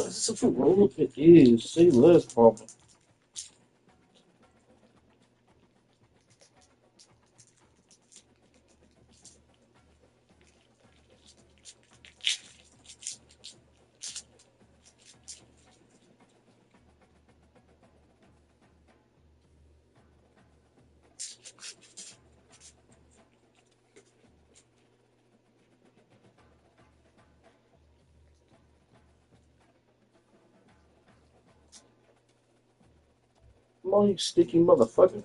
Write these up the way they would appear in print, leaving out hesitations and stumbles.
It's a roll if it is. Say less, problem. Come on, you sticky motherfucker.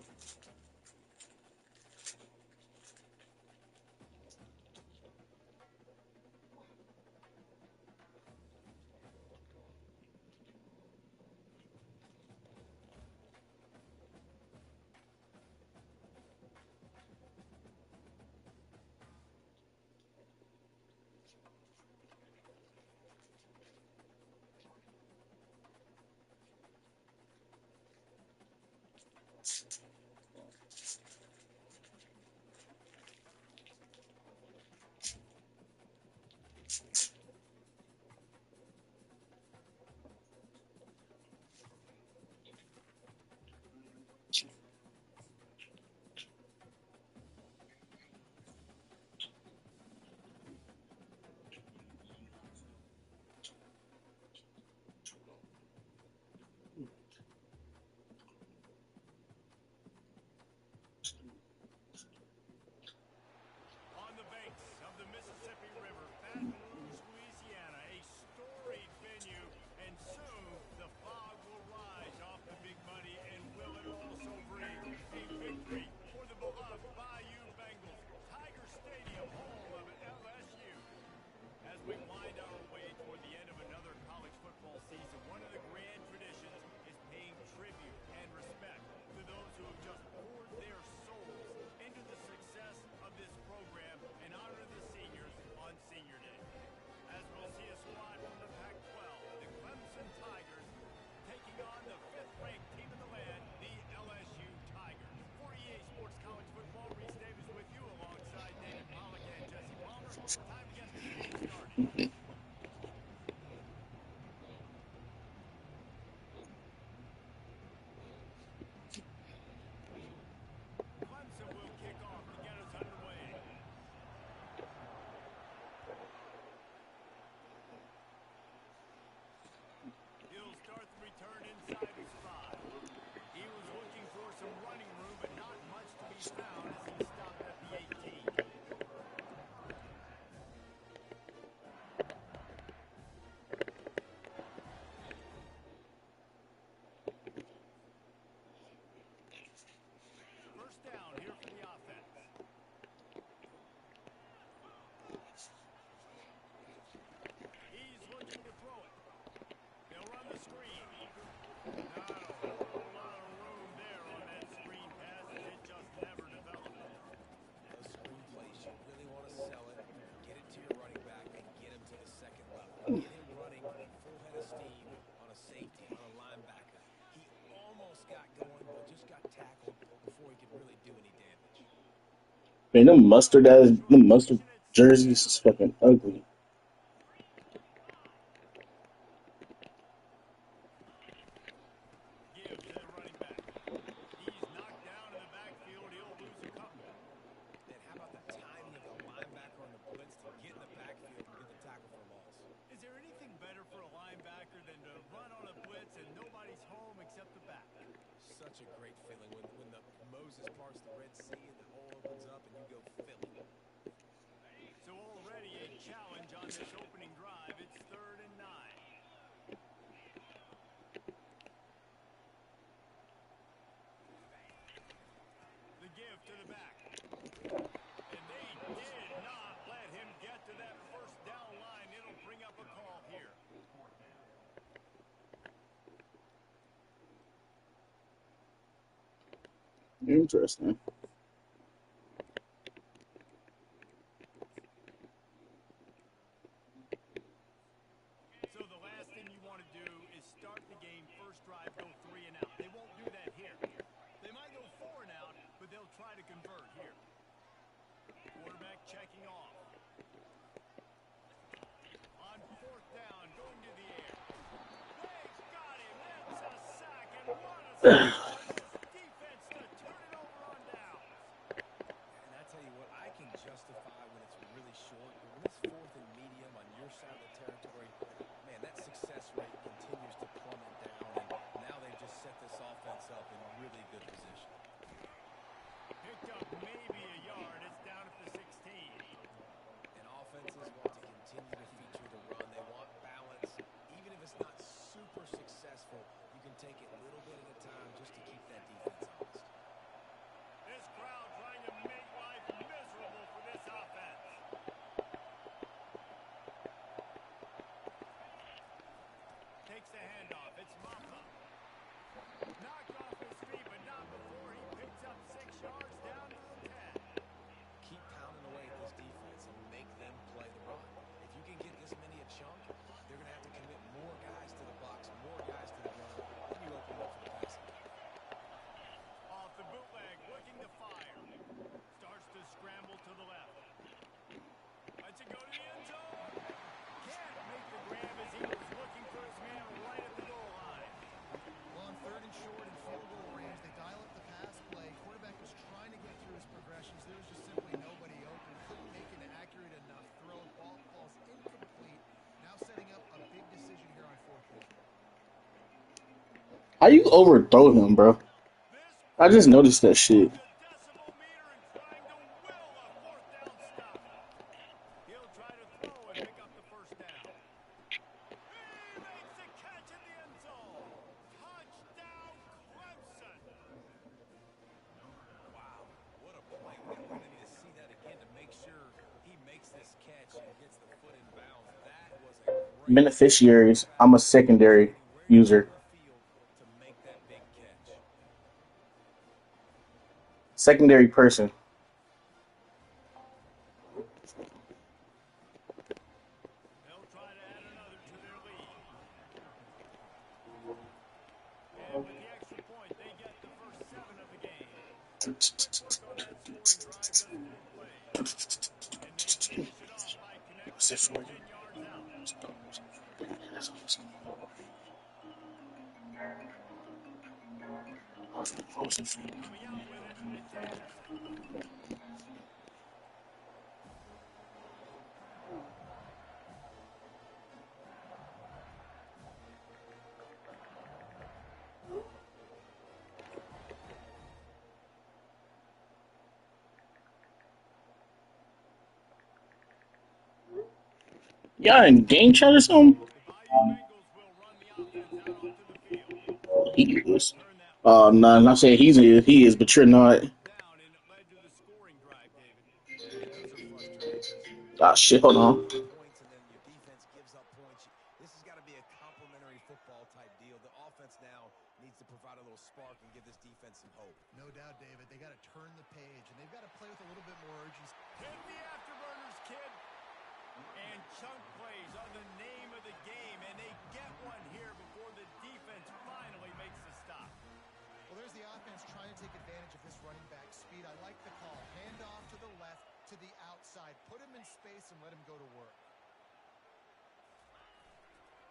On the banks of the Mississippi River, Baton Rouge, Louisiana, a storied venue, and soon the fog will rise off the big money, and will it also bring a victory for the beloved Bayou Bengals. Tiger Stadium, home of LSU. As we wind our way toward the end of another college football season, one of the grand traditions is paying tribute and respect to those who have just poured their souls into the success of this program and honor the seniors on Senior Day. As we'll see a squad from the Pac-12, the Clemson Tigers, taking on the fifth-ranked team in the land, the LSU Tigers. For EA Sports College Football, Reese Davis with you alongside David Pollock and Jesse Palmer. Time to get this game started. Clemson will kick off to get us underway. He'll start the return inside his 5. He was looking for some running room, but not much to be found as he stopped at the 18. First down here for the offense. He's looking to throw it. They'll run the screen. Not a whole lot of room there on that screen pass, as it just never developed. Those screen plays, you really want to sell it, get it to your running back, and get him to the second level. Get him running full head of steam on a safety, on a linebacker. He almost got going, but just got tackled before he could really do any damage. Man, them mustard jerseys is fucking ugly. Give to the running back. He's knocked down in the backfield. He'll lose a couple. And how about the timing of the linebacker on the blitz to get in the backfield and get the tackle for loss? Is there anything better for a linebacker than to run on a blitz and nobody's home except the back? Such a great feeling when the Moses parts the Red Sea and the hole opens up and you go Philly. So already a challenge on this opening drive. It's 3rd and 9. The give to the back. And they did not let him get to that first down line. It'll bring up a call here. Interesting. So the last thing you want to do is start the game, first drive, go 3 and out. They won't do that here. They might go 4 and out, but they'll try to convert here. Quarterback checking off. On 4th down, going to the air. on this defense to turn it over on downs. And I tell you what, I can justify when it's really short, but when it's fourth and medium on your side of the territory, man, that success rate continues to plummet down, and now they've just set this offense up in really good position. Picked up maybe a yard. It's down at the 16. And offenses want to continue to feature the run. They want balance. Even if it's not super successful, you can take it little bit at a time just to keep that defense honest. This crowd trying to make life miserable for this offense. Takes the handoff. It's Maffa. Knocked off his feet, but not before he picks up 6 yards down to the 10. Keep pounding away at this defense and make them play the run. If you can get this many a chunk, they're going to have to commit more guys to the box, more guys to the run. Then you open up for the passing game. Off the bootleg, looking to fire. Starts to scramble to the left. Lets it go to the end zone. Can't make the grab as he was looking for his man right at the goal line. Well, on third and short and field goal range, they dial up the pass play. Quarterback was trying to get through his progressions. There was just simply nobody open. Couldn't make an accurate enough throw. Ball falls incomplete. Now setting up a big decision here on fourth quarter. How you overthrow him, bro? This I just noticed that shit. the decibel meter and trying to will a fourth down stop. He'll try to throw and pick up the first down. He makes the catch in the end zone. Touchdown, Clemson. Wow, what a play. We're going to need to see that again to make sure he makes this catch and gets the foot in bounds. That was a great Beneficiaries. I'm a secondary user. to make that big catch. Secondary person. They'll try to add another to their lead. And with the extra point, they get the first 7 of the game. Quick look on that scoring drive, just 4 plays. And they finish it off by connecting from 10 yards out. Coming out with it, it's Anderson. Y'all in game chat or something? The Bayou Bengals will run the offense out onto the field. He is. Turn that No, I'm not saying he is, but you're not. down, and it led to the scoring drive, David. And those are frustrating because Ah, when shit, you hold on. score points and then your defense gives up points, this has got to be a complementary football type deal. The offense now needs to provide a little spark and give this defense some hope. No doubt, David. They got to turn the page, and they've got to play with a little bit more urgency. Hit the afterburners, kid. And chunk plays are the name of the game, and they get one here before the defense finally makes the stop. Well, there's the offense trying to take advantage of this running back speed. I like the call. Hand off to the left, to the outside. Put him in space and let him go to work.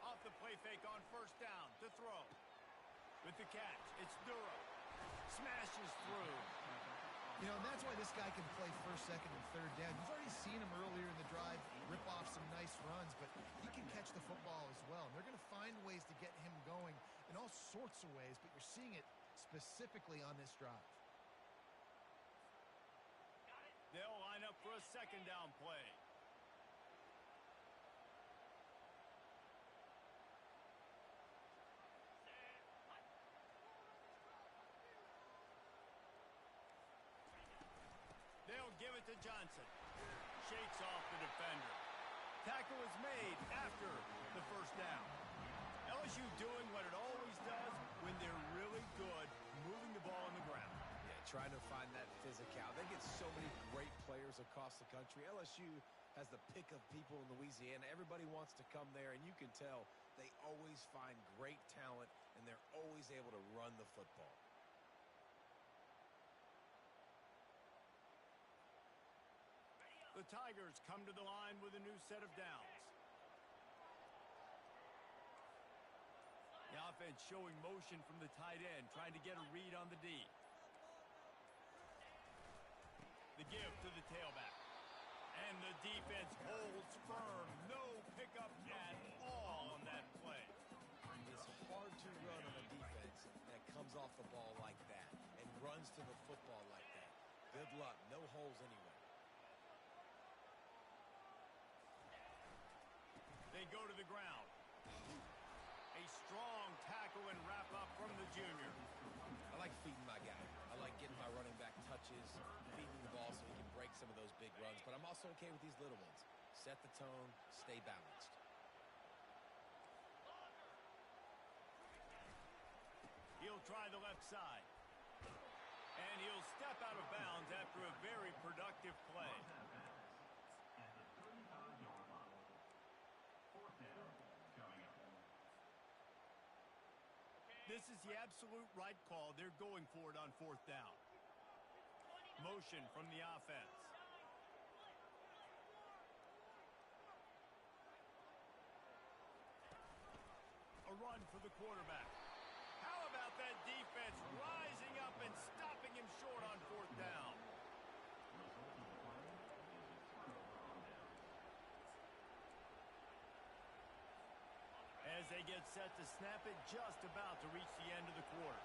Off the play fake on first down to throw. With the catch, it's Duro. Smashes through. You know, and that's why this guy can play first, second, and third down. You've already seen him earlier in the drive rip off some nice runs, but he can catch the football as well. And they're going to find ways to get him going in all sorts of ways, but you're seeing it specifically on this drive. They'll line up for a second down play. They'll give it to Johnson. Shakes off the defender. Tackle is made after the first down. LSU doing what it always does when they're really good, moving the ball on the ground. Yeah, trying to find that physical. They get so many great players across the country. LSU has the pick of people in Louisiana. Everybody wants to come there, and you can tell they always find great talent, and they're always able to run the football. The Tigers come to the line with a new set of downs. The offense showing motion from the tight end, trying to get a read on the D. The give to the tailback. And the defense holds firm. No pickup at all on that play. It's hard to run on a defense that comes off the ball like that and runs to the football like that. Good luck. No holes anywhere. They go to the ground. A strong tackle and wrap up from the junior. I like feeding my guy. I like getting my running back touches, feeding the ball so he can break some of those big runs. But I'm also okay with these little ones. Set the tone, stay balanced. He'll try the left side. And he'll step out of bounds after a very productive play. This is the absolute right call. They're going for it on fourth down. Motion from the offense. A run for the quarterback. How about that defense rising up and stopping him short on fourth down? As they get set to snap it, just about to reach the end of the quarter.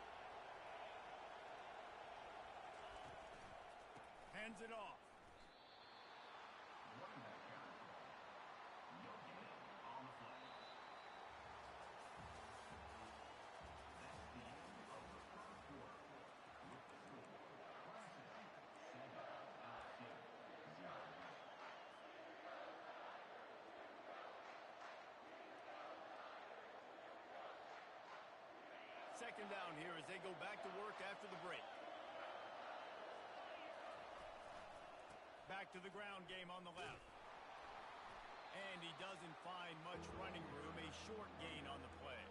Hands it off. Second down here as they go back to work after the break. Back to the ground game on the left. And he doesn't find much running room. A short gain on the play.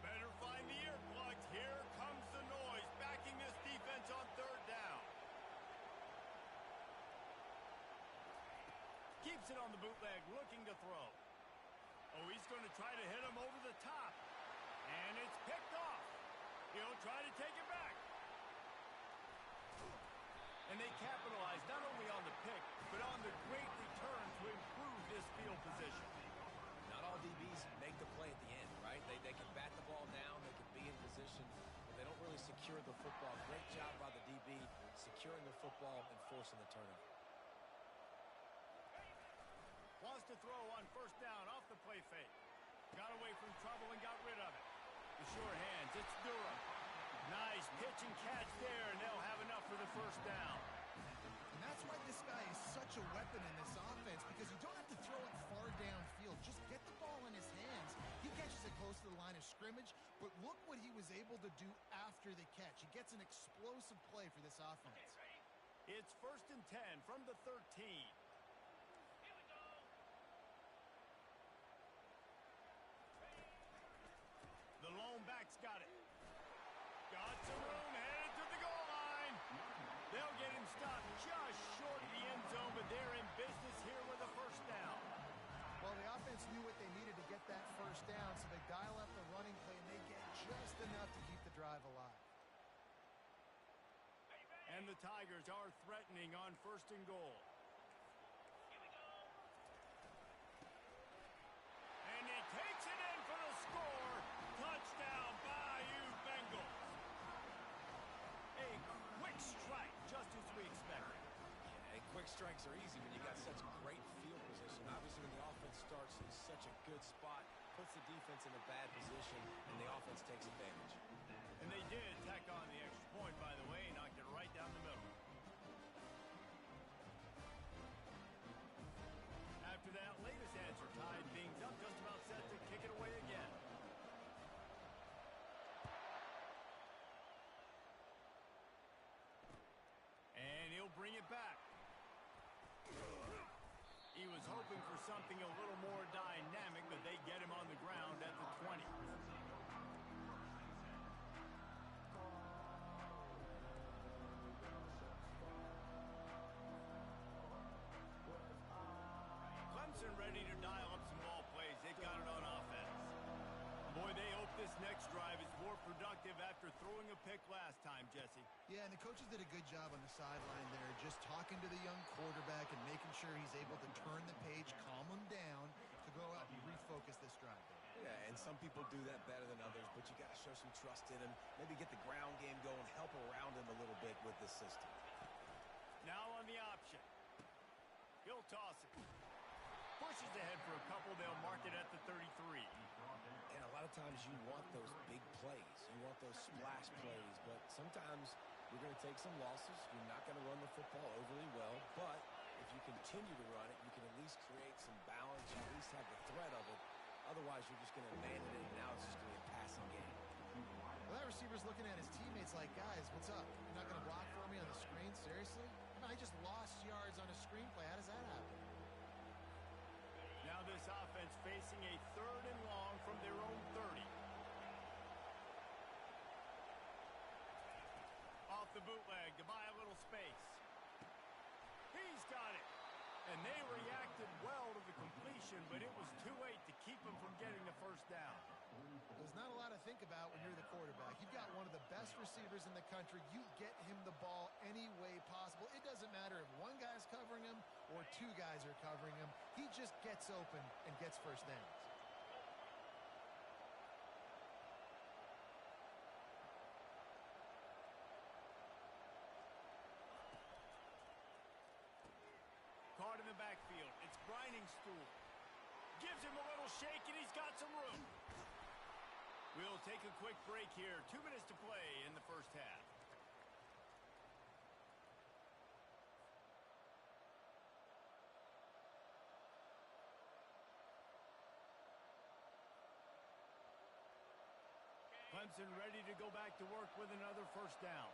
Better find the earplugs. Here comes the noise, backing this defense on third down. Keeps it on the bootleg, looking to throw. Oh, he's going to try to hit him over the top. And it's picked off. He'll try to take it back. And they capitalize not only on the pick, but on the great return to improve this field position. Not all DBs make the play at the end, right? They can bat the ball down, they can be in position, but they don't really secure the football. Great job by the DB securing the football and forcing the turnover. Wants to throw on first down off the play fake. Got away from trouble and got rid of it. The sure hands, it's Durham. Nice pitch and catch there, and they'll have enough for the first down. And that's why this guy is such a weapon in this offense, because you don't have to throw it far downfield. Just get the ball in his hands. He catches it close to the line of scrimmage, but look what he was able to do after the catch. He gets an explosive play for this offense. It's 1st and 10 from the 13. The lone back's got it. Got some room, headed to the goal line. They'll get him stopped just short of the end zone, but they're in business here with a first down. Well, the offense knew what they needed to get that first down, so they dial up the running play, and they get just enough to keep the drive alive. And the Tigers are threatening on 1st and goal. And he takes it in for the score. Touchdown, Bayou Bengals. A quick strike, just as we expected. Yeah, quick strikes are easy when you got such great field position. Obviously, when the offense starts in such a good spot, puts the defense in a bad position, and the offense takes advantage. And they did tack on the extra point, by the way, knocked it right down the middle. After that latest answer, tied things up, just about set to kick it away again. And he'll bring it back. He was hoping for something a little more dynamic, but they get him on the ground at the 20. Close and ready to dial up some ball plays. They've got it on offense. Boy, they hope this next drive is more productive after throwing a pick last time, Jesse. Yeah, and the coaches did a good job on the sideline there, just talking to the young quarterback and making sure he's able to turn the page, calm him down to go out and refocus this drive. Yeah, and some people do that better than others, but you got to show some trust in him. Maybe get the ground game going, help around him a little bit with this system. Now on the option. He'll toss it. Pushes ahead for a couple. They'll mark it at the 33. And a lot of times you want those big plays. You want those splash plays. But sometimes you're going to take some losses. You're not going to run the football overly well. But if you continue to run it, you can at least create some balance. You at least have the threat of it. Otherwise, you're just going to abandon it, and now it's just going to be a passing game. Well, that receiver's looking at his teammates like, guys, what's up? You're not going to block for me on the screen? Seriously? I just lost yards on a screenplay. How does that happen? Now this offense facing a 3rd and long from their own 30. Off the bootleg to buy a little space. He's got it. And they reacted well to the completion, but it was too late to keep him from getting the first down. There's not a lot to think about when you're the quarterback. You've got one of the best receivers in the country. You get him the ball any way possible. It doesn't matter if one guy's covering him or 2 guys are covering him. He just gets open and gets first downs. Caught in the backfield. It's grinding stool. Gives him a little shake, and he's got some room. We'll take a quick break here. 2 minutes to play in the first half. Clemson ready to go back to work with another first down.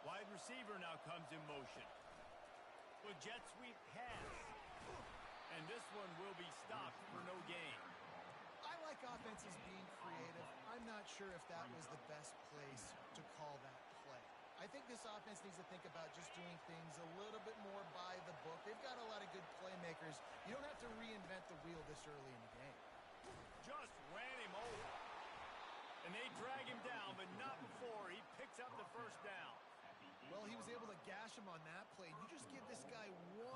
Wide receiver now comes in motion. With jet sweep pass. And this one will be stopped for no gain. I like offenses being creative. I'm not sure if that was the best place to call that play. I think this offense needs to think about just doing things a little bit more by the book. They've got a lot of good playmakers. You don't have to reinvent the wheel this early in the game. Just ran him over. And they drag him down, but not before he picks up the first down. Well, he was able to gash him on that play. You just give this guy 1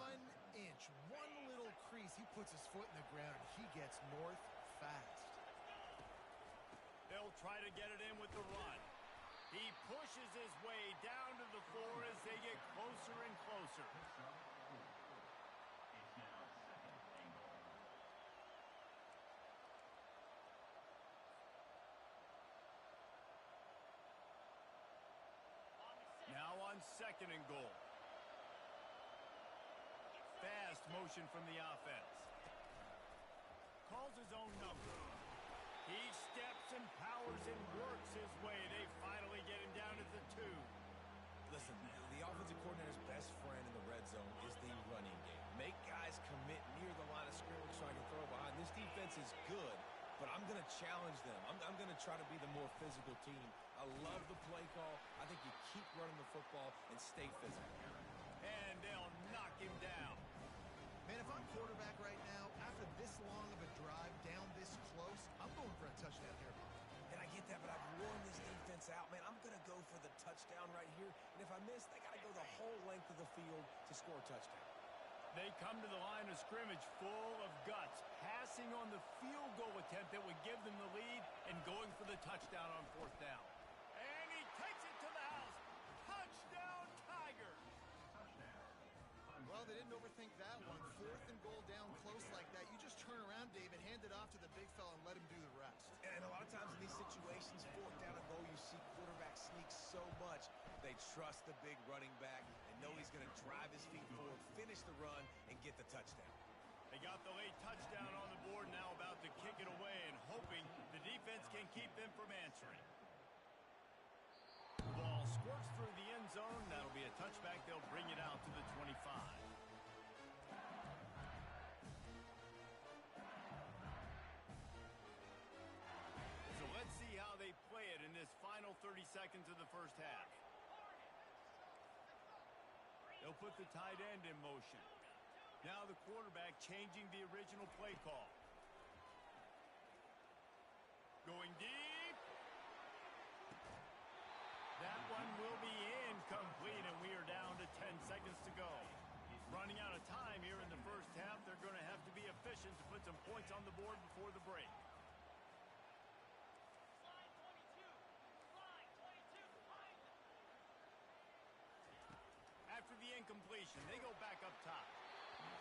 inch, one little crease. He puts his foot in the ground. He gets north fast. They'll try to get it in with the run. He pushes his way down to the floor as they get closer and closer. Now on 2nd and goal. Fast motion from the offense. Calls his own number. He steps and powers and works his way. They finally get him down to the 2. Listen, the offensive coordinator's best friend in the red zone is the running game. Make guys commit near the line of scrimmage so I can throw behind. This defense is good, but I'm going to challenge them. I'm going to try to be the more physical team. I love the play call. I think you keep running the football and stay physical. And they'll knock him down. Man, if I'm quarterback right now, after this long of a drive down this close, I'm going for a touchdown here. And I get that, but I've worn this defense out, man. I'm going to go for the touchdown right here. And if I miss, they got to go the whole length of the field to score a touchdown. They come to the line of scrimmage full of guts, passing on the field goal attempt that would give them the lead and going for the touchdown on 4th down. And he takes it to the house. Touchdown, Tigers. Well, they didn't overthink that one. 4th and goal down close like that. You just turn around, David, hand it off to the big fella and let him do the rest. And a lot of times in these situations, 4th down and goal, you see quarterbacks sneak so much. They trust the big running back and know he's going to drive his feet forward, finish the run, and get the touchdown. They got the late touchdown on the board, now about to kick it away and hoping the defense can keep them from answering. The ball squirts through the end zone. That'll be a touchback. They'll bring it out to the 25. So let's see how they play it in this final 30 seconds of the first half. They'll put the tight end in motion. Now the quarterback changing the original play call. Going deep. That one will be incomplete, and we are down to 10 seconds to go. Running out of time here in the first half. They're going to have to be efficient to put some points on the board before the break. After the incompletion, they go back up top.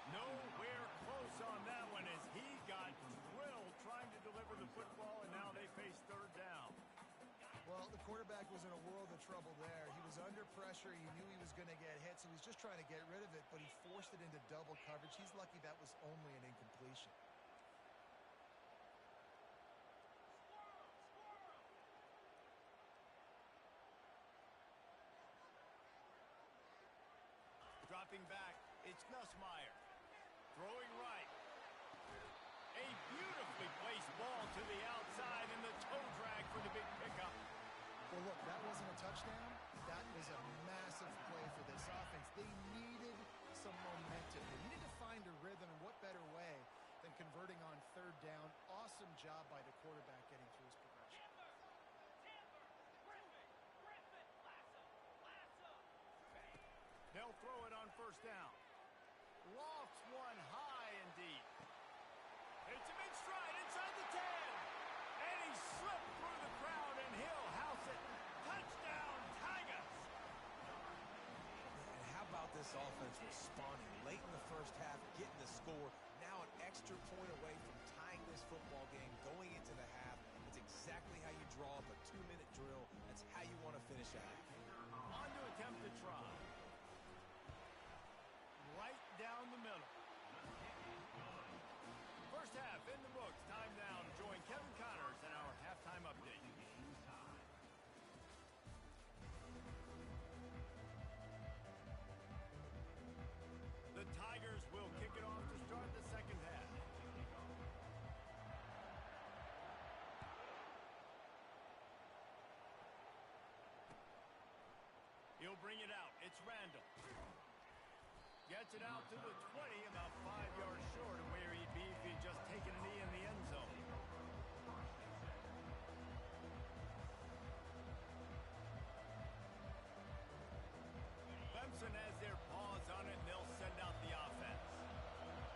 Nowhere close on that one as he got drilled trying to deliver the football, and now they face third down. Well, the quarterback was in a world of trouble there. He was under pressure. He knew he was going to get hit, so he's just trying to get rid of it, but he forced it into double coverage. He's lucky that was only an incompletion. Dropping back, it's Nussmeier. Throwing right. A beautifully placed ball to the outside and the toe drag for the big pickup. Well, look, that wasn't a touchdown. That was a massive play for this offense. They needed some momentum. They needed to find a rhythm, and what better way than converting on third down. Awesome job by the quarterback getting through his progression. They'll throw it on first down. Lofts one high and deep. It's a big stride inside the 10. And he slipped through the crowd, and he'll house it. Touchdown, Tigers! And how about this offense responding late in the first half, getting the score, now an extra point away from tying this football game going into the half. It's exactly how you draw up a 2-minute drill. That's how you want to finish a half. On to attempt to try. Right down the middle. First half in the books. Time now to join Kevin Connors in our halftime update. The Tigers will kick it off to start the second half. He'll bring it out. It's Randall. Gets it out to the 20, about 5 yards short of where he'd be if he'd just taken a knee in the end zone. Clemson has their paws on it, and they'll send out the offense.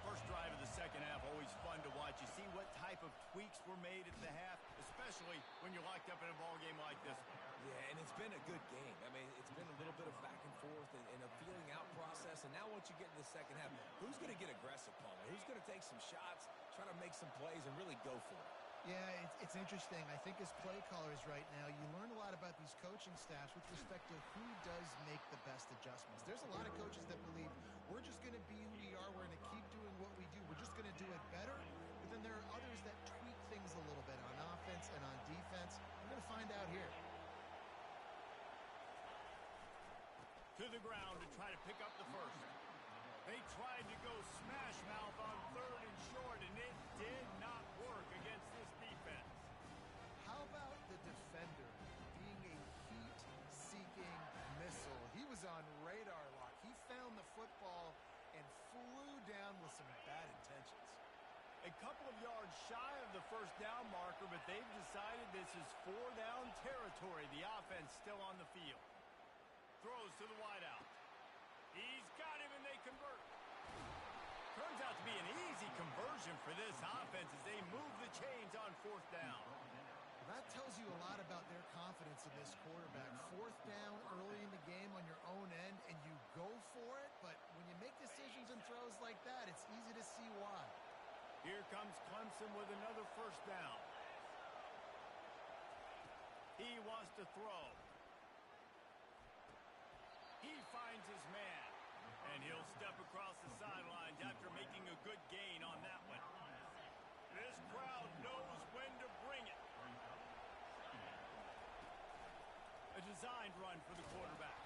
First drive of the second half, always fun to watch. You see what type of tweaks were made at the half, especially when you're locked up in a ball game like this one. Yeah, and it's been a good game. I mean, it's been a little bit of back and forth and a feeling out process. And now once you get in the second half, who's going to get aggressive, Palmer? Who's going to take some shots, try to make some plays, and really go for it? Yeah, it's interesting. I think as play callers right now, you learn a lot about these coaching staffs with respect to who does make the best adjustments. There's a lot of coaches that believe we're just going to be who we are. We're going to keep doing what we do. We're just going to do it better. But then there are others that tweak things a little bit on offense and on defense. We're going to find out here. To the ground to try to pick up the first. They tried to go smash mouth on third and short, and it did not work against this defense. How about the defender being a heat-seeking missile? He was on radar lock. He found the football and flew down with some bad intentions. A couple of yards shy of the first down marker, but they've decided this is 4-down territory. The offense still on the field. Throws to the wideout. He's got him, and they convert. Turns out to be an easy conversion for this offense as they move the chains on fourth down. That tells you a lot about their confidence in this quarterback. Fourth down early in the game on your own end, and you go for it. But when you make decisions and throws like that, it's easy to see why. Here comes Clemson with another first down. He wants to throw. He finds his man, and he'll step across the sidelines after making a good gain on that one. This crowd knows when to bring it. A designed run for the quarterback.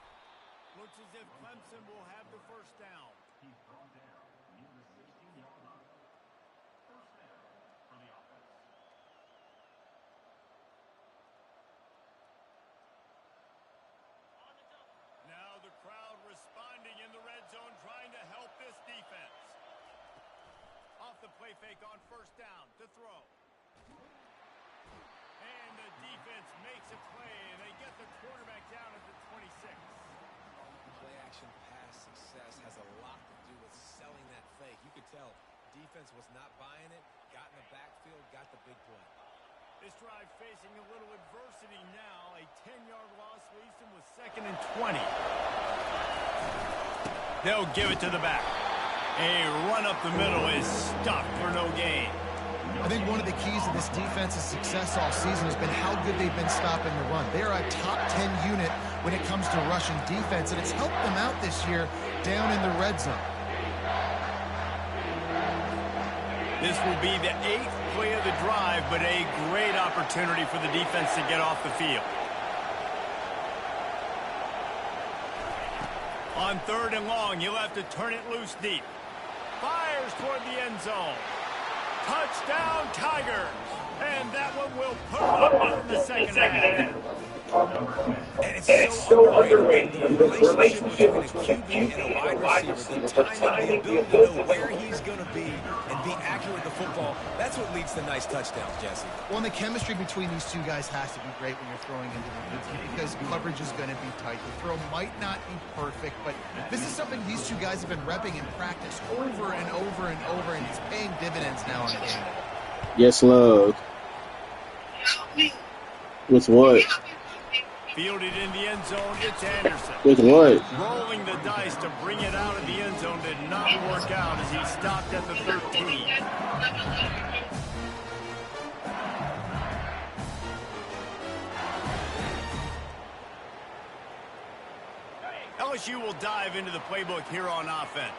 Looks as if Clemson will have the first down. He's brought down near the 16-yard line. First down for the offense. Now the crowd responding in the red defense. Off the play fake on first down to throw. And the defense makes a play, and they get the quarterback down at the 26. Play action pass success has a lot to do with selling that fake. You could tell defense was not buying it, got in the backfield, got the big play. This drive facing a little adversity now. A 10-yard loss leaves them with 2nd and 20. They'll give it to the back. A run up the middle is stuffed for no gain. I think one of the keys to this defense's success all season has been how good they've been stopping the run. They are a top 10 unit when it comes to rushing defense, and it's helped them out this year down in the red zone. This will be the 8th play of the drive, but a great opportunity for the defense to get off the field. On 3rd and long, you'll have to turn it loose deep. Fires toward the end zone. Touchdown, Tigers! And that one will put up in the second half. And it's so underrated. The relationship between a QB and a wide receiver, the timing, the ability to know where he's going to be and be accurate with the football, that's what leads to nice touchdowns, Jesse. Well, and the chemistry between these two guys has to be great when you're throwing into the woods because coverage is going to be tight. The throw might not be perfect, but this is something these two guys have been repping in practice over and over and over, and it's paying dividends now in the game. Yes, love. With what? Fielded in the end zone, it's Anderson. With what? Rolling the dice to bring it out of the end zone did not work out as he stopped at the 13. LSU will dive into the playbook here on offense.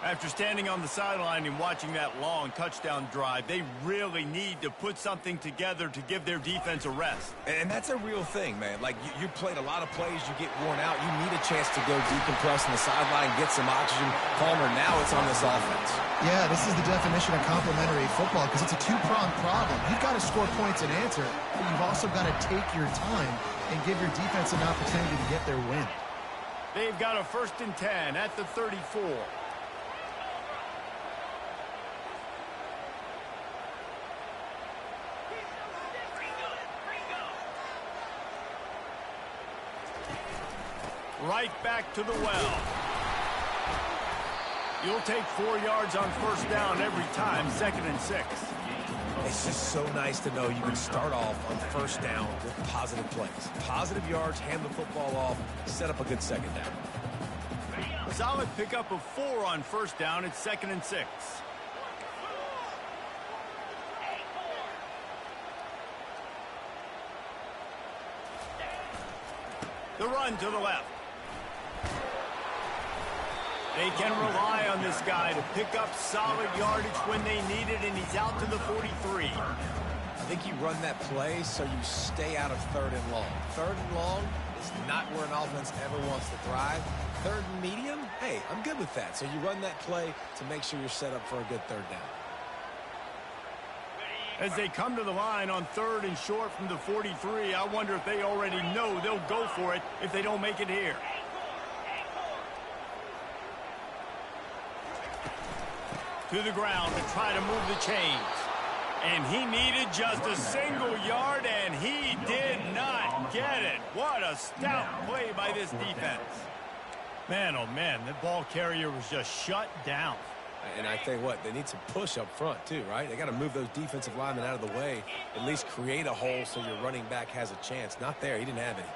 After standing on the sideline and watching that long touchdown drive, they really need to put something together to give their defense a rest. And that's a real thing, man. Like, you played a lot of plays, you get worn out, you need a chance to go decompress on the sideline, get some oxygen. Palmer, now it's on this offense. Yeah, this is the definition of complementary football because it's a two-pronged problem. You've got to score points and answer, but you've also got to take your time and give your defense an opportunity to get their win. They've got a 1st and 10 at the 34. Right back to the well. You'll take 4 yards on 1st down every time, 2nd and 6. It's just so nice to know you can start off on 1st down with positive plays. Positive yards, hand the football off, set up a good 2nd down. A solid pickup of 4 on 1st down, it's 2nd and 6. The run to the left. They can rely on this guy to pick up solid yardage when they need it, and he's out to the 43. I think you run that play so you stay out of 3rd and long. 3rd and long is not where an offense ever wants to thrive. 3rd and medium, hey, I'm good with that. So you run that play to make sure you're set up for a good 3rd down. As they come to the line on 3rd and short from the 43, I wonder if they already know they'll go for it if they don't make it here. To the ground to try to move the chains. And he needed just a single yard, and he did not get it. What a stout play by this defense. Man, oh man, the ball carrier was just shut down. And I tell you what, they need some push up front too, right? They got to move those defensive linemen out of the way, at least create a hole so your running back has a chance. Not there. He didn't have any.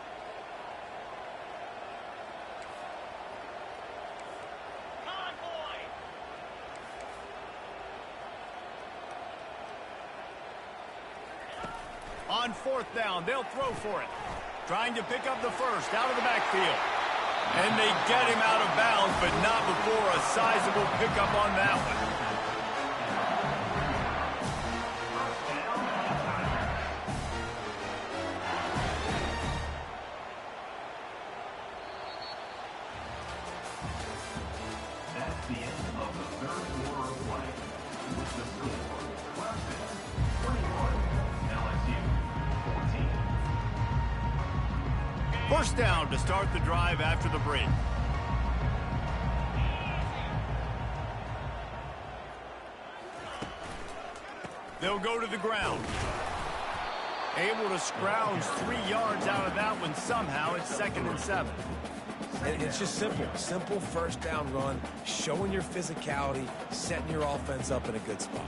On 4th down, they'll throw for it. Trying to pick up the 1st out of the backfield. And they get him out of bounds, but not before a sizable pickup on that one. That's the end of the 3rd quarter of play. With the score, Clemson 21, LSU 14. 1st down to start the drive after the break. They'll go to the ground. Able to scrounge 3 yards out of that one somehow. It's 2nd and 7. And it's just simple. Simple first down run, showing your physicality, setting your offense up in a good spot.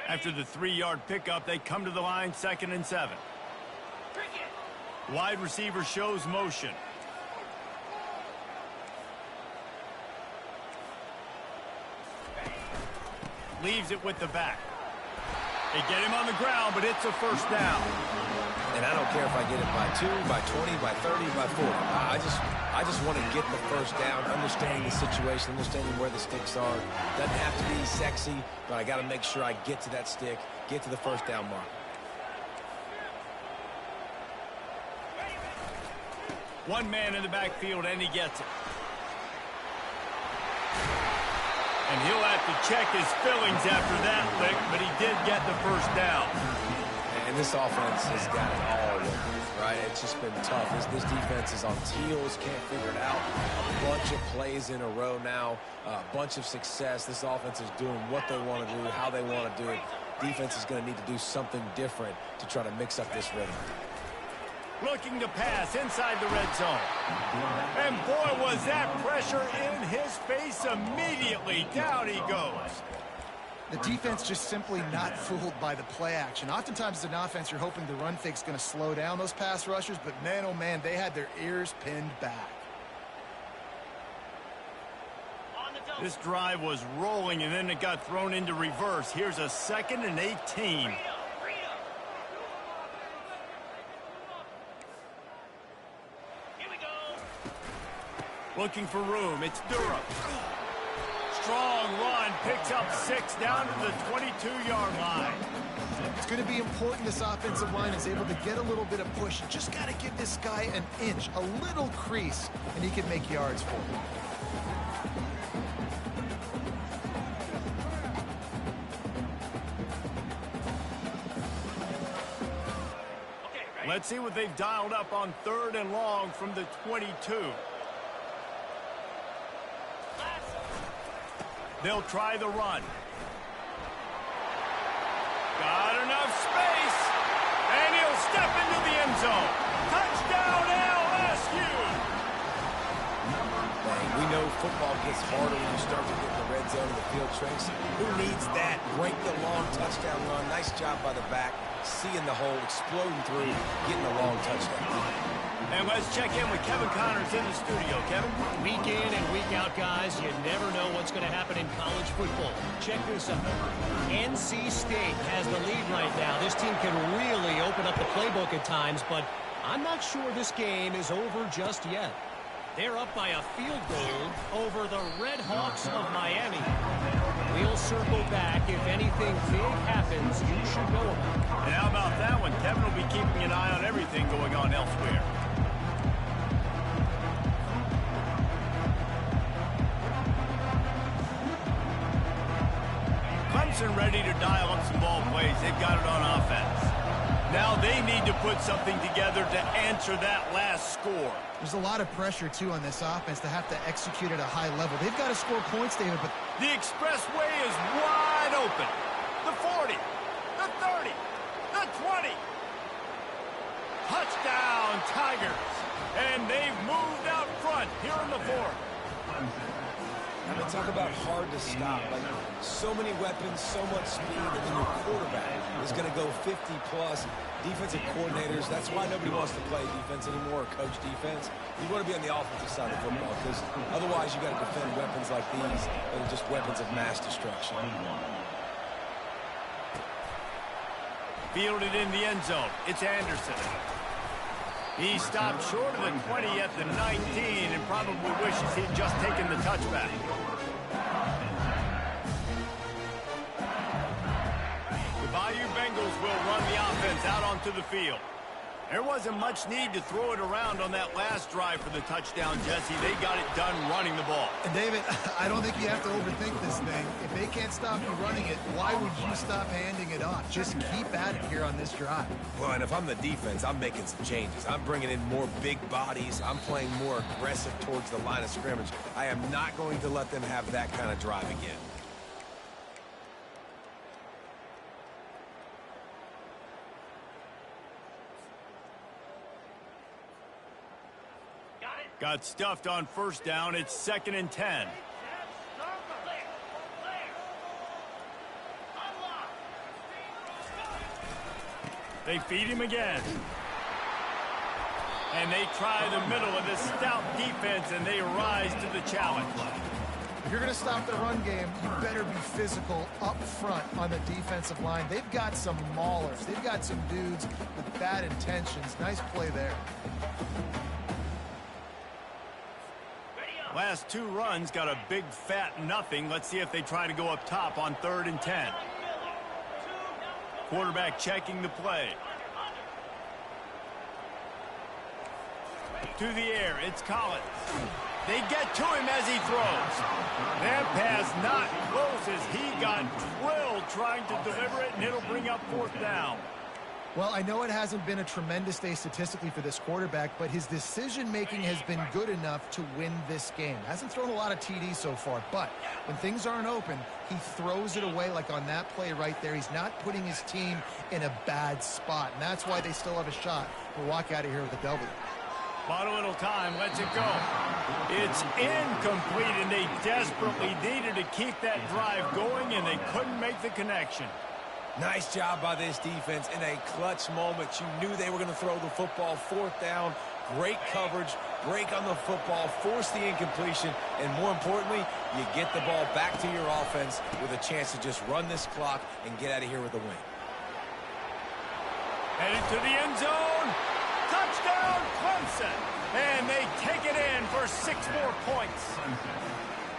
After the 3-yard pickup, they come to the line, 2nd and 7. Wide receiver shows motion. Leaves it with the back. They get him on the ground, but it's a first down. And I don't care if I get it by 2, by 20, by 30, by 40. I just want to get the first down, understanding the situation, understanding where the sticks are. Doesn't have to be sexy, but I got to make sure I get to that stick, get to the first down mark. One man in the backfield, and he gets it. And he'll have to check his fillings after that lick, but he did get the first down. And this offense has got it all working, right? It's just been tough. This defense is on heels, can't figure it out. A bunch of plays in a row now, a bunch of success. This offense is doing what they want to do, how they want to do it. Defense is going to need to do something different to try to mix up this rhythm. Looking to pass inside the red zone. And boy, was that pressure in his face immediately. Down he goes. The defense just simply not fooled by the play action. Oftentimes as an offense, you're hoping the run fake's going to slow down those pass rushers, but man, oh man, they had their ears pinned back. This drive was rolling, and then it got thrown into reverse. Here's a 2nd and 18. Looking for room. It's Durham. Strong run. Picks up 6 down to the 22-yard line. It's going to be important this offensive line is able to get a little bit of push. You just got to give this guy an inch, a little crease, and he can make yards for you. Let's see what they've dialed up on 3rd and long from the 22. They'll try the run. Got enough space. And he'll step into the end zone. Touchdown, LSU. We know football gets harder when you start to get in the red zone and the field tricks. Who needs that? Break the long touchdown run. Nice job by the back. Seeing the hole, exploding through, getting a long touchdown. And let's check in with Kevin Connors in the studio. Kevin? Week in and week out, guys, you never know what's going to happen in college football. Check this out. NC State has the lead right now. This team can really open up the playbook at times, but I'm not sure this game is over just yet. They're up by a field goal over the Red Hawks of Miami. We'll circle back. If anything big happens, you should know about it. And how about that one? Kevin will be keeping an eye on everything going on elsewhere. Clemson ready to dial up some ball plays. They've got it on offense. Now they need to put something together to answer that last score. There's a lot of pressure, too, on this offense to have to execute at a high level. They've got to score points, David, but the expressway is wide open. The 40, the 30, the 20. Touchdown, Tigers. And they've moved out front here in the 4th. I mean, talk about hard to stop. Like, so many weapons, so much speed, and then your quarterback is going to go 50-plus. Defensive coordinators, that's why nobody wants to play defense anymore or coach defense. You want to be on the offensive side of football because otherwise you got to defend weapons like these that are just weapons of mass destruction. Fielded in the end zone. It's Anderson. He stopped short of the 20 at the 19 and probably wishes he'd just taken the touchback. The Bayou Bengals will run the offense out onto the field. There wasn't much need to throw it around on that last drive for the touchdown, Jesse. They got it done running the ball. And David, I don't think you have to overthink this thing. If they can't stop you running it, why would you stop handing it off? Just keep at it here on this drive. Well, and if I'm the defense, I'm making some changes. I'm bringing in more big bodies. I'm playing more aggressive towards the line of scrimmage. I am not going to let them have that kind of drive again. Got stuffed on first down. It's 2nd and 10. They feed him again. And they try the middle of this stout defense, and they rise to the challenge. If you're going to stop the run game, you better be physical up front on the defensive line. They've got some maulers. They've got some dudes with bad intentions. Nice play there. Last 2 runs got a big fat nothing. Let's see if they try to go up top on 3rd and 10. Quarterback checking the play. To the air, it's Collins. They get to him as he throws. That pass not close as he got drilled trying to deliver it, and it'll bring up 4th down. Well, I know it hasn't been a tremendous day statistically for this quarterback, but his decision-making has been good enough to win this game. Hasn't thrown a lot of TDs so far, but when things aren't open, he throws it away like on that play right there. He's not putting his team in a bad spot, and that's why they still have a shot to walk out of here with a W. Bought a little time, lets it go. It's incomplete, and they desperately needed to keep that drive going, and they couldn't make the connection. Nice job by this defense in a clutch moment. You knew they were going to throw the football. 4th down, great coverage, break on the football, force the incompletion, and more importantly, you get the ball back to your offense with a chance to just run this clock and get out of here with a win. Headed to the end zone. Touchdown, Clemson. And they take it in for 6 more points.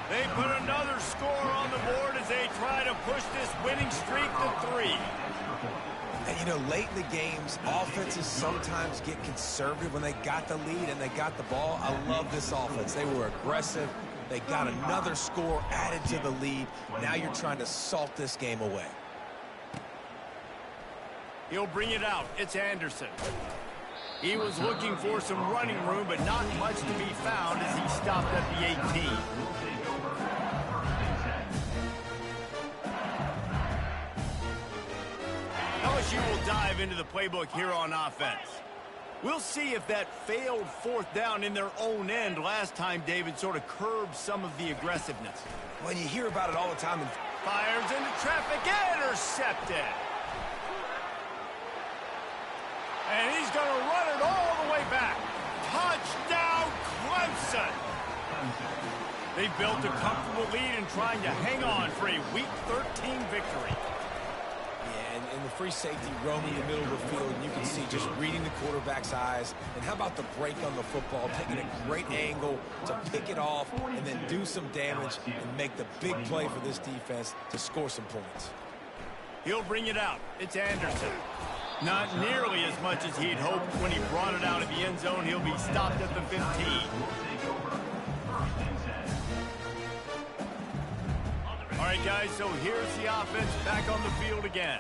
They put another score on the board as they try to push this winning streak to 3. And, you know, late in the games, offenses sometimes get conservative when they got the lead and they got the ball. I love this offense. They were aggressive. They got another score added to the lead. Now you're trying to salt this game away. He'll bring it out. It's Anderson. He was looking for some running room, but not much to be found as he stopped at the 18. LSU will dive into the playbook here on offense. We'll see if that failed 4th down in their own end last time, David, sort of curbed some of the aggressiveness. When you hear about it all the time. Fires into traffic, intercepted. And he's going to run it all the way back. Touchdown, Clemson. They built a comfortable lead and trying to hang on for a Week 13 victory. And the free safety roaming the middle of the field, and you can see just reading the quarterback's eyes. And how about the break on the football, taking a great angle to pick it off and then do some damage and make the big play for this defense to score some points. He'll bring it out. It's Anderson. Not nearly as much as he'd hoped when he brought it out of the end zone. He'll be stopped at the 15. All right, guys, so here's the offense back on the field again.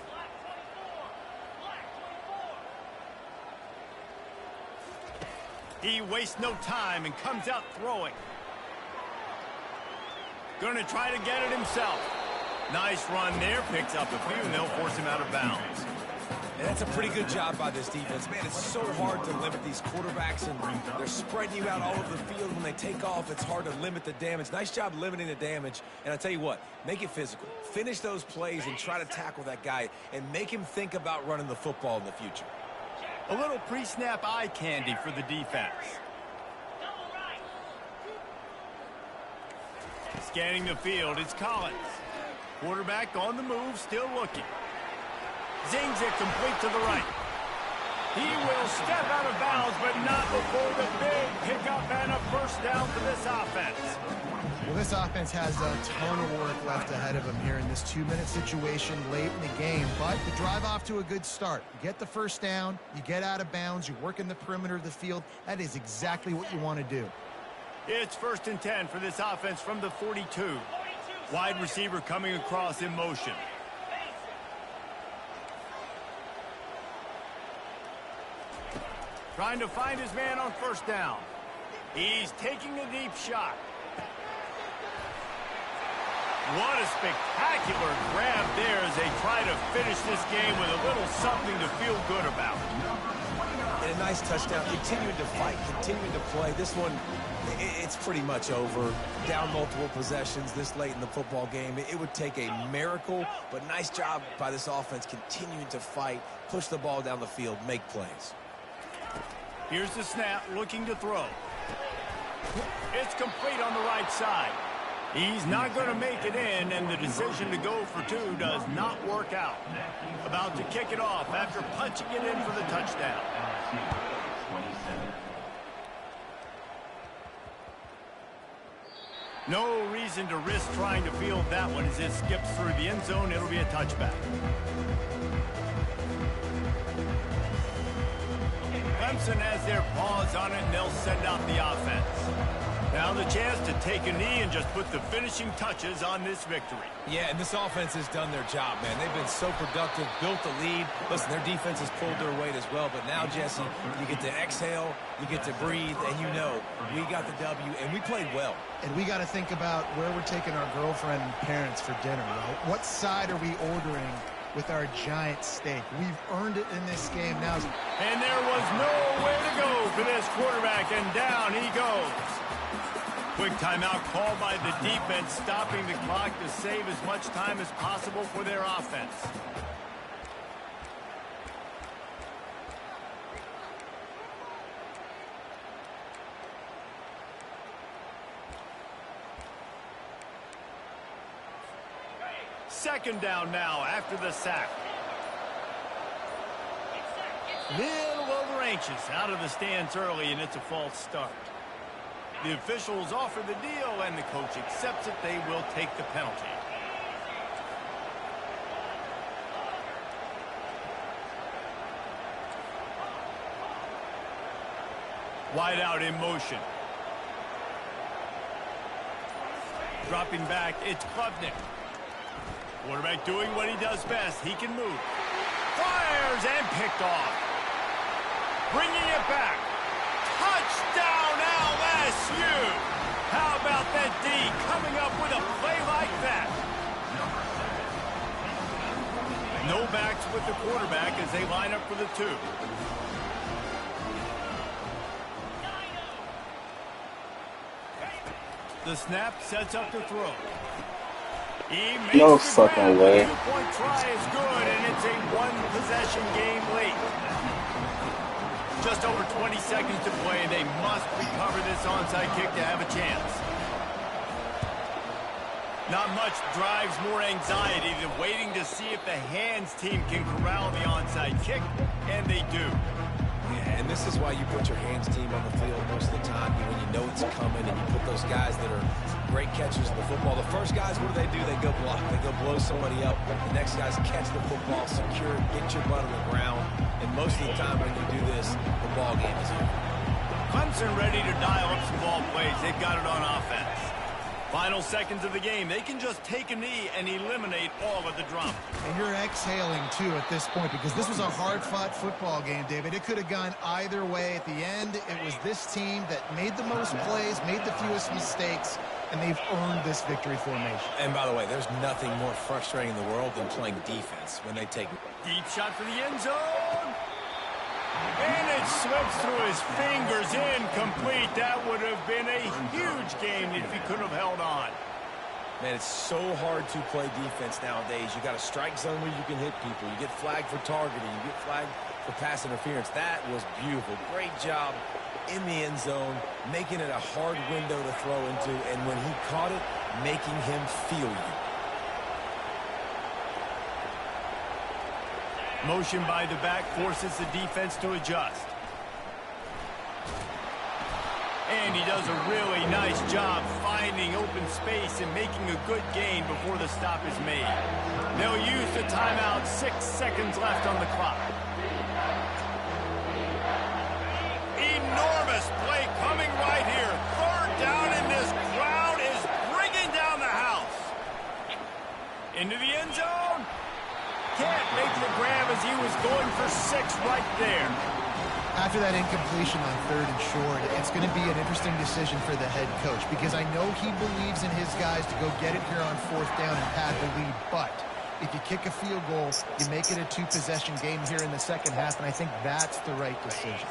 He wastes no time and comes out throwing. Going to try to get it himself. Nice run there, picks up a few, and they'll force him out of bounds. And that's a pretty good job by this defense. Man, it's so hard to limit these quarterbacks, and they're spreading you out all over the field. When they take off, it's hard to limit the damage. Nice job limiting the damage. And I tell you what, make it physical. Finish those plays and try to tackle that guy and make him think about running the football in the future. A little pre-snap eye candy for the defense. Scanning the field, it's Collins. Quarterback on the move, still looking. Zings it complete to the right. He will step out of bounds, but not before the big pickup and a first down for this offense. Well, this offense has a ton of work left ahead of them here in this 2-minute situation late in the game, but the drive off to a good start. You get the first down, you get out of bounds, you work in the perimeter of the field. That is exactly what you want to do. It's 1st and 10 for this offense from the 42. Wide receiver coming across in motion. Trying to find his man on first down. He's taking a deep shot. What a spectacular grab there as they try to finish this game with a little something to feel good about. And a nice touchdown, continuing to fight, continuing to play. This one, it's pretty much over. Down multiple possessions this late in the football game. It would take a miracle, but nice job by this offense continuing to fight, push the ball down the field, make plays. Here's the snap, looking to throw. It's complete on the right side. He's not going to make it in, and the decision to go for two does not work out. About to kick it off after punching it in for the touchdown. No reason to risk trying to field that one as it skips through the end zone. It'll be a touchback. Clemson has their paws on it, and they'll send out the offense. Now the chance to take a knee and just put the finishing touches on this victory. Yeah, and this offense has done their job, man. They've been so productive, built the lead. Listen, their defense has pulled their weight as well. But now, Jesse, you get to exhale, you get to breathe, and you know we got the W, and we played well. And we got to think about where we're taking our girlfriend and parents for dinner, right? What side are we ordering with our giant steak? We've earned it in this game now. And there was nowhere to go for this quarterback, and down he goes. Quick timeout called by the defense, stopping the clock to save as much time as possible for their offense. Second down now after the sack. Little over anxious out of the stands early, and it's a false start. The officials offer the deal, and the coach accepts it. They will take the penalty. Wide out in motion. Dropping back, it's Klubnik. Quarterback doing what he does best. He can move. Fires and picked off. Bringing it back. Touchdown LSU. How about that D coming up with a play like that? No backs with the quarterback as they line up for the two. The snap sets up the throw. He makes No the fucking grab. way. The two-point try is good, and it's a one-possession game late. Just over 20 seconds to play, and they must recover this onside kick to have a chance. Not much drives more anxiety than waiting to see if the hands team can corral the onside kick, and they do. Yeah, and this is why you put your hands team on the field most of the time when you know it's coming, and you put those guys that are great catchers of the football. The first guys, what do? They go block. They go blow somebody up. The next guys catch the football, secure it, get your butt on the ground. And most of the time when you do this, the ball game is over. Clemson ready to dial up some ball plays. They've got it on offense. Final seconds of the game. They can just take a knee and eliminate all of the drama. And you're exhaling, too, at this point, because this was a hard-fought football game, David. It could have gone either way. At the end, it was this team that made the most plays, made the fewest mistakes, and they've earned this victory formation. And by the way, there's nothing more frustrating in the world than playing defense when they take... Deep shot for the end zone. And it slips through his fingers, incomplete. That would have been a huge game if he could have held on. Man, it's so hard to play defense nowadays. You got a strike zone where you can hit people. You get flagged for targeting. You get flagged for pass interference. That was beautiful. Great job in the end zone, making it a hard window to throw into. And when he caught it, making him feel you. Motion by the back forces the defense to adjust. And he does a really nice job finding open space and making a good gain before the stop is made. They'll use the timeout. 6 seconds left on the clock. Enormous play coming right here. Third down, and this crowd is bringing down the house. Into the end zone. Can't make the grab as he was going for 6 right there. After that incompletion on 3rd and short, it's going to be an interesting decision for the head coach because I know he believes in his guys to go get it here on 4th down and pad the lead. But if you kick a field goal, you make it a 2-possession game here in the second half, and I think that's the right decision.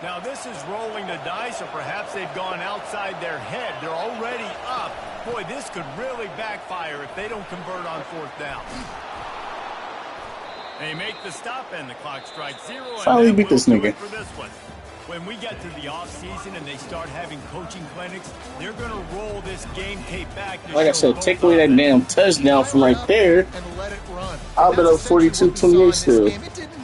Now this is rolling the dice, or perhaps they've gone outside their head. They're already up. Boy, this could really backfire if they don't convert on 4th down. They make the stop, and the clock strikes 0. Finally beat this nigga. For this one. When we get to the offseason and they start having coaching clinics, they're going to roll this game tape back. Like I said, take away that damn touchdown from right there. And let it run. I'll bet up 42-28 still. It didn't